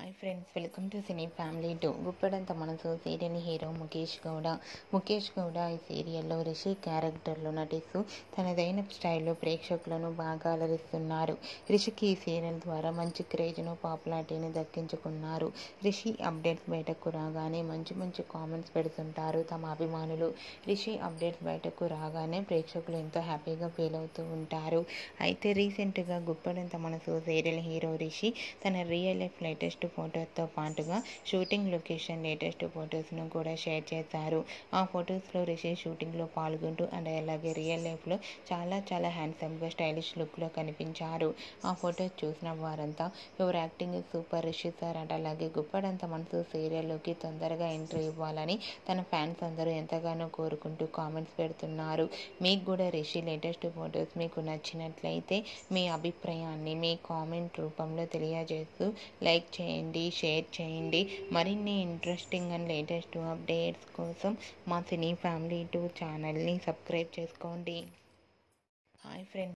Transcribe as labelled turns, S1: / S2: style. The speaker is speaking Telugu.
S1: Hi friends, welcome to cine family 2. Guppedantha మనసు సీరియల్ హీరో ముఖేష్ గౌడ ఈ సీరియల్లో రిషి క్యారెక్టర్లో నటిస్తూ తనదైన స్టైల్లో ప్రేక్షకులను బాగా అలరిస్తున్నారు. రిషికి ఈ సీరియల్ ద్వారా మంచి క్రేజ్ను, పాపులారిటీని దక్కించుకున్నారు. రిషి అప్డేట్స్ బయటకు రాగానే మంచి కామెంట్స్ పెడుతుంటారు తమ అభిమానులు. రిషి అప్డేట్స్ బయటకు రాగానే ప్రేక్షకులు ఎంతో హ్యాపీగా ఫీల్ అవుతూ ఉంటారు. అయితే రీసెంట్గా గుప్పెడంత మనసు సీరియల్ హీరో రిషి తన రియల్ లైఫ్ లేటెస్ట్ ఫొటోస్తో పాటుగా షూటింగ్ లొకేషన్ లేటెస్ట్ ఫొటోస్ను కూడా షేర్ చేశారు. ఆ ఫొటోస్లో రిషి షూటింగ్లో పాల్గొంటూ అండ్ అలాగే రియల్ లైఫ్లో చాలా హ్యాండ్సమ్గా స్టైలిష్ లుక్లో కనిపించారు. ఆ ఫొటోస్ చూసిన వారంతా your acting super Rishi sir and అలాగే గుప్పెడంత మనసు సీరియల్లోకి తొందరగా ఎంట్రీ ఇవ్వాలని తన ఫ్యాన్స్ అందరూ ఎంతగానో కోరుకుంటూ కామెంట్స్ పెడుతున్నారు. మీకు కూడా రిషి లేటెస్ట్ ఫొటోస్ మీకు నచ్చినట్లయితే మీ అభిప్రాయాన్ని మీ కామెంట్ రూపంలో తెలియజేస్తూ లైక్ చేయండి, షేర్ చేయండి. మరిన్ని ఇంట్రెస్టింగ్ అండ్ లేటెస్ట్ అప్డేట్స్ కోసం మా సినీ ఫ్యామిలీ 2 ఛానల్ని సబ్స్క్రైబ్ చేసుకోండి. Hi friends.